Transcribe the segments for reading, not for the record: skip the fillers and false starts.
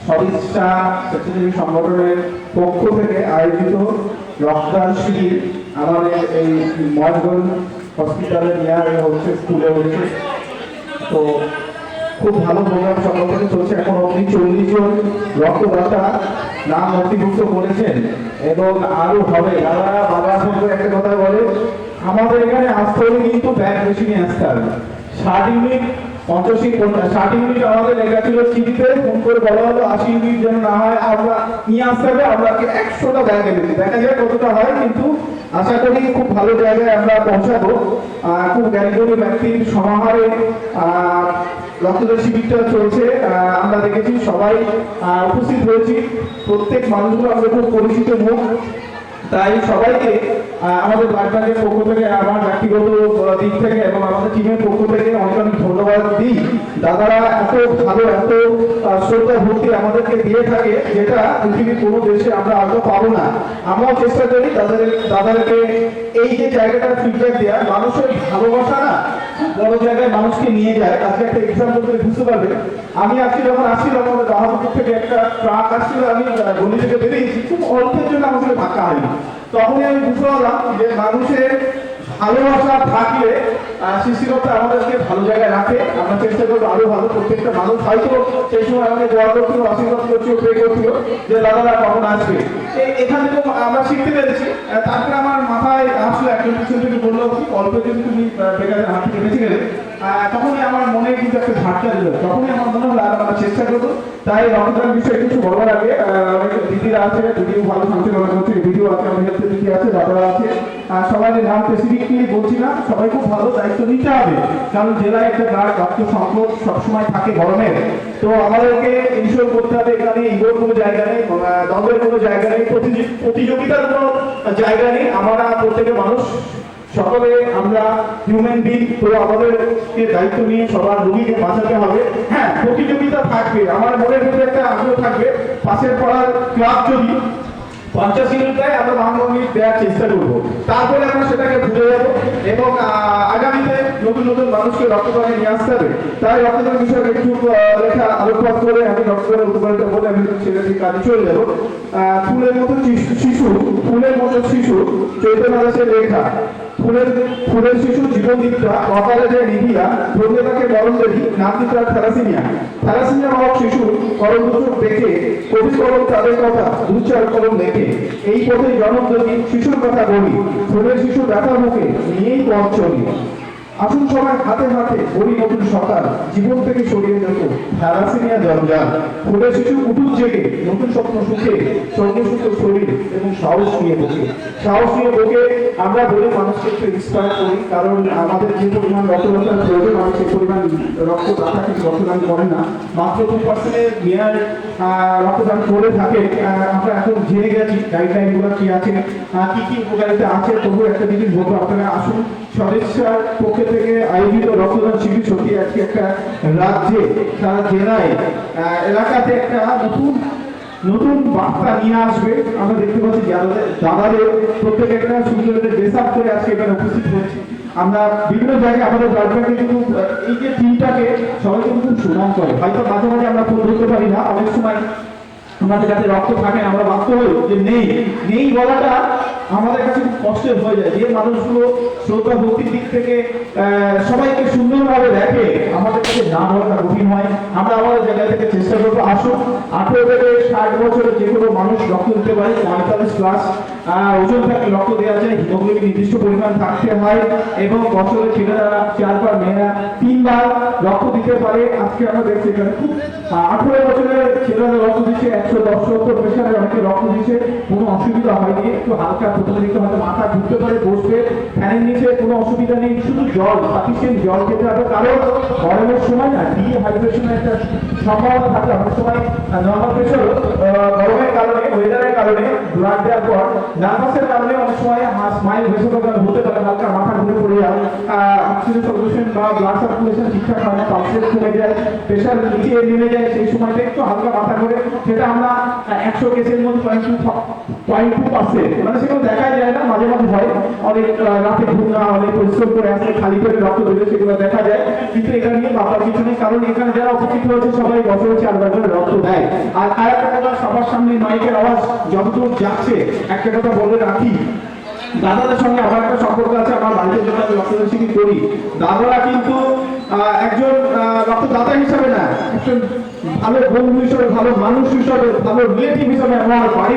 সদিচ্ছা স্বেচ্ছাসেবী সংগঠনের পক্ষ থেকে আয়োজিত রক্তদান শিবির আমাদের এই ময়ূরগঞ্জ হসপিটালে নিয়ে হচ্ছে, স্কুলে হচ্ছে। তো খুব ভালো প্রোগ্রাম সংগঠন চলছে। এখন অবধি 40 জন রক্তদাতা নাম নথিভুক্ত করেছেন এবং আরো হবে। বাবা একটা কথা বলে, আমাদের এখানে আসতে হলে কিন্তু ব্যাগ বেশি নিয়ে আসতে হবে। 60 ইউনিট 60 ইউনিট আমাদের লেখা ছিল চিঠিতে, ফোন করে বলা হলো 80 ইউনিট যেন না হয়, আমরা নিয়ে আসতে হবে। আমরা 100টা ব্যাগ এনেছি, দেখা যায় কতটা হয়, কিন্তু আশা করি খুব ভালো জায়গায় আমরা পৌঁছাবো। খুব জ্ঞানীগুণী ব্যক্তির সমাহারে রক্তদান শিবিরটা চলছে। আমরা দেখেছি সবাই উপস্থিত হয়েছি, প্রত্যেক মানুষগুলো আমাদের খুব পরিচিত মুখ। তাই সবাইকে আমাদের ব্লাড পক্ষ থেকে, আমার ব্যক্তিগত দিক থেকে এবং আমাদের টিমের পক্ষ থেকে অনেক অনেক ধন্যবাদ দিই। দাদারা এত ভালো, এত শ্রদ্ধা ভক্তি আমাদেরকে দিয়ে থাকে, যেটা পৃথিবীর কোনো দেশে আমরা আগে পাবো না। আমরাও চেষ্টা করি দাদাদেরকে এই যে জায়গাটা ফিডব্যাক দেওয়া, মানুষের ভালোবাসা না বড় জায়গায় মানুষকে নিয়ে যায়। আজকে একটা এক্সাম্পল করে বুঝতে পারবে। আমি আজকে যখন আসছিলাম, আমাদের বাহাদুর থেকে একটা ট্রাক আসছিল, আমি গলি থেকে বেরিয়েছি, খুব অল্পের জন্য আমার সাথে ধাক্কা হয়নি। তখনই আমি বুঝতে পারলাম যে মানুষের ভালোবাসা থাকলে সৃষ্টিকর্তা আমাদেরকে ভালো জায়গায় রাখে। আমরা চেষ্টা করবো আরো ভালো। প্রত্যেকটা মানুষ হয়তো সেই সময় আমাকে দোয়া করছিল, আশীর্বাদ করছিল, প্রে করছিল যে দাদারা কখন আসবে। এখান থেকে আমরা শিখতে পেরেছি। তারপরে আমার মাথায় আসলো, একজন পিছন থেকে বললো, অল্প যদি তুমি বেকারের হাত থেকে বেঁচে গেলে, তখনই আমার মনে কিন্তু একটা ধাক্কা দিল। তখনই আমার মনে হলো আর আমরা চেষ্টা করবো। তাই রক্তদান বিষয়ে কিছু বলার আগে অনেক দিদিরা আছে, দিদিও ভালো সঞ্চালনা করছে, দিদিও আছে, আমাদের হেলথের দিদি আছে, দাদারা আছে। সবাই নাম স্পেসিফিকলি বলছি না, সবাই খুব ভালো দায়িত্ব নিতে হবে, কারণ জেলায় একটা রক্ত সংকট সবসময় থাকে গরমের। তো আমাদেরকে ইনশোর করতে হবে এখানে ইগোর কোনো জায়গা নেই, দ্বন্দ্বের কোনো জায়গা নেই, প্রতিযোগিতার কোনো জায়গা নেই। আমরা প্রত্যেকের মানুষ, সকলে আমরা হিউম্যান বিং। তো আমাদেরকে দায়িত্ব নিয়ে সবার রোগীকে বাঁচাতে হবে। হ্যাঁ, প্রতিযোগিতা থাকবে, আমার মনের ভিতরে একটা আগ্রহ থাকবে। পাশের পাড়ার ক্লাব যদি 50 ইউনিট দেয়, আমরা 52 ইউনিট দেওয়ার চেষ্টা করবো। তারপরে আমরা সেটাকে ভুলে যাবো এবং আগামীতে নতুন নতুন মানুষকে রক্তদানে নিয়ে আসতে হবে। তাই রক্তদানের বিষয়ে একটু লেখা আলোকপাত করে আমি রক্তদানের উপকারিতা বলে আমি ছেড়ে দিয়ে কাজে চলে যাবো। ফুলের মতো শিশু চৈতন্য দাসের লেখা। ফুলের শিশু জীবনদীপ্তা অকালে যায় নিভিয়া, ধরলে তাকে মরণ দেবী, নাম দিত থ্যালাসেমিয়া বাহক শিশু করমদূষক দেখে কবি করম তাদের কথা উচ্চার করম দেখে। এই পথে জনম যদি শিশুর কথা বলি, ফুলের শিশু ব্যথা মুখে নিয়েই পথ চলি। আসুন সবাই হাতে হাতে বলি নতুন সকাল, জীবন থেকে সরিয়ে যেত থ্যালাসেমিয়া জঞ্জাল। ফুলের শিশু উঠুন জেগে নতুন স্বপ্ন সুখে, সর্বসুস্থ শরীর এবং সাহস নিয়ে বকে আমরা বলে মানুষকে একটু ইন্সপায়ার করি। কারণ আমাদের যে পরিমাণ রক্তদাতার প্রয়োজন, মানুষ সেই পরিমাণ রক্তদাতা কিন্তু রক্তদান করে না। মাত্র 2% মেয়ার রক্তদান করে থাকে। আমরা এখন জেনে গেছি গাইডলাইনগুলো কি আছে, কি উপকারিতা আছে। তবু একটা জিনিস বলবো, আপনারা আসুন। সদিচ্ছার পক্ষ থেকে আয়োজিত রক্তদান শিবির সত্যি আজকে একটা রাজ্যে, সারা জেলায়, এলাকাতে একটা নতুন বার্তা নিয়ে আসবে। আমরা দেখতে পাচ্ছি দাদাদের প্রত্যেক একটা সুন্দর ড্রেস আপ করে আজকে এখানে উপস্থিত হয়েছে। আমরা বিভিন্ন জায়গায় আমাদের ব্লাড ব্যাংকে কিন্তু এই যে টিমটাকে সবাই কিন্তু খুব সুনাম করে। হয়তো মাঝে মাঝে আমরা ফোন ধরতে পারি না, অনেক সময় আমাদের কাছে রক্ত থাকে, আমরা বাধ্য হই যে নেই বলাটা আমাদের কাছে খুব কষ্টের হয়ে যায়। যে মানুষগুলো শ্রদ্ধা ভক্তির দিক থেকে সবাইকে সুন্দরভাবে দেখে, আমাদের কাছে না বলাটা কঠিন হয়। আমরা আমাদের জায়গা থেকে চেষ্টা করবো। আসুন, 18 থেকে 60 বছরের যে কোনো মানুষ রক্ত দিতে পারে। 45+ ওজন থাকলে রক্ত দেওয়া যায়। হিমোগ্লোবিন নির্দিষ্ট পরিমাণ থাকতে হয় এবং বছরে ছেলেরা 4 বার, মেয়েরা 3 বার রক্ত দিতে পারে। আজকে আমরা দেখছি এখানে খুব 18 বছরের ছেলেরা রক্ত দিচ্ছে, 110-70 প্রেশারে অনেকে রক্ত দিচ্ছে, কোনো অসুবিধা হয়নি। একটু হালকা প্রথমে দিকে হয়তো মাথা ঘুরতে পারে, বসবে, ফ্যানের নিচে কোনো অসুবিধা নেই। শুধু জল, সাফিসিয়েন্ট জল খেতে হবে। কারণ গরমের সময় না ডিহাইড্রেশনের একটা সম্ভাবনা থাকে। অনেক সময় নর্মাল প্রেশার গরমের কারণে, ওয়েদারের কারণে, ব্লাড দেওয়ার পর নার্ভাসের কারণে অনেক সময় স্মাইল ভেসোভাগাল হতে পারে, হালকা মাথা ঘুরে পড়ে যায়, অক্সিজেন সার্কুলেশন বা ব্লাড সার্কুলেশন ঠিকঠাক হয় না, পালস রেট কমে যায়, প্রেশার নিচে নেমে যায়। সেই সময়টা একটু হালকা মাথা ঘুরে, সেটা আমরা 100 কেসের মধ্যে 0.2%, মানে সেগুলো দেখা যায় না, মাঝে মাঝে হয়, অনেক রাতে ঘুম না, অনেক পরিশ্রম করে আসে, খালি পেটে রক্ত দিলে সেগুলো দেখা যায়, কিন্তু এটা নিয়ে ভাবার কিছু নেই, কারণ এখানে যারা উপস্থিত হয়েছে সবাই বছরে 4 বার রক্ত দেয়। আর আরেকটা কথা, সবার সামনে মাইকের আওয়াজ যতদূর যাচ্ছে, একটা কথা বলে রাখি, দাদাদের সঙ্গে আমার একটা সম্পর্ক আছে, আমার বাড়িতে যখন আমি রক্তদান শিবির করি, দাদারা কিন্তু একজন রক্তদাতা হিসাবে না, একজন ভালো বন্ধু হিসাবে, ভালো মানুষ হিসাবে, ভালো রিলেটিভ হিসাবে আমার বাড়ি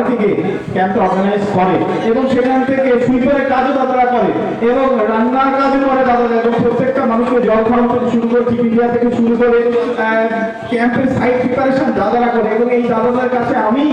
থেকে ক্যাম্পটা অর্গানাইজ করে, এবং সেখান থেকে সুইপারের কাজও দাদারা করে, এবং রান্নার কাজও করে দাদারা, এবং প্রত্যেকটা মানুষকে জল খাওয়ানো থেকে শুরু করে টিফিন দেওয়া থেকে শুরু করে ক্যাম্পের সাইড প্রিপারেশন দাদারা করে, এবং এই দাদাদের কাছে আমি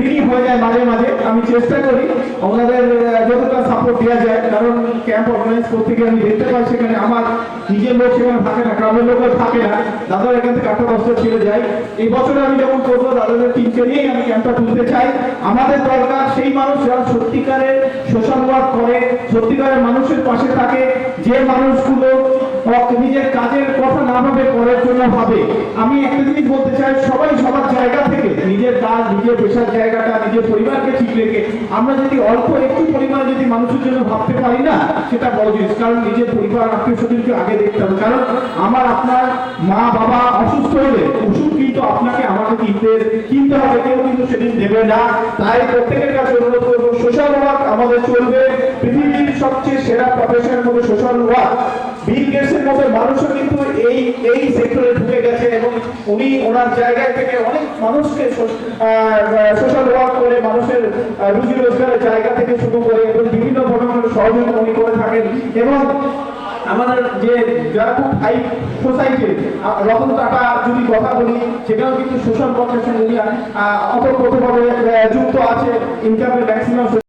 ঋণী হয়ে যায় মাঝে মাঝে। আমি চেষ্টা করি ওনাদের যতটা সাপোর্ট দেওয়া যায়, কারণ ক্যাম্প অর্গানাইজ করতে গিয়ে আমি দেখতে পাই সেখানে আমার নিজের লোক সেখানে থাকে না, গ্রামের লোকও থাকে না, দাদারা এখান থেকে 8-10টা ছেড়ে যায়। এই বছরে আমি যখন করবো দাদাদের টিমকে নিয়েই আমি ক্যাম্পটা তুলতে চাই। আমাদের দরকার সেই মানুষ যারা সত্যিকারের সোশ্যাল ওয়ার্ক করে, সত্যিকারের মানুষের পাশে থাকে, যে মানুষগুলো নিজের কাজের কথা না ভাবে পরের জন্য ভাবে। আমি একটা জিনিস বলতে চাই, সবাই সবার জায়গা থেকে নিজের কাজ, নিজের পেশার জায়গাটা, নিজের পরিবারকে ঠিক রেখে আমরা যদি অল্প একটু পরিমাণে যদি মানুষের জন্য ভাবতে পারি না, সেটা বড় জিনিস। কারণ নিজের পরিবার, আত্মীয় স্বজনকে আগে দেখতে হবে, কারণ আমার আপনার মা বাবা অসুস্থ হলে ওষুধ কিন্তু আপনাকে আমাকে কিনতে হবে, কেউ কিন্তু সেদিন দেবে না। তাই প্রত্যেকের কাছে অনুরোধ করবো, সোশ্যাল ওয়ার্ক আমাদের চলবে। পৃথিবীর সবচেয়ে সেরা প্রফেশনের মধ্যে সোশ্যাল ওয়ার্ক। বিল গেটসের মতো মানুষও কিন্তু এই সেক্টরে ঢুকে গেছে, এবং উনি ওনার জায়গায় থেকে অনেক মানুষকে সোশ্যাল ওয়ার্ক করে মানুষের রুজি রোজগারের জায়গা থেকে শুরু করে এবং বিভিন্ন ধরনের সহযোগিতা উনি করে থাকেন। এবং আমাদের যে যারা খুব হাই সোসাইটি, রতন টাটা যদি কথা বলি, সেটাও কিন্তু সোশ্যাল ওয়ার্কের সঙ্গে উনি অতপ্রতভাবে যুক্ত আছে। ইনকামের ম্যাক্সিমাম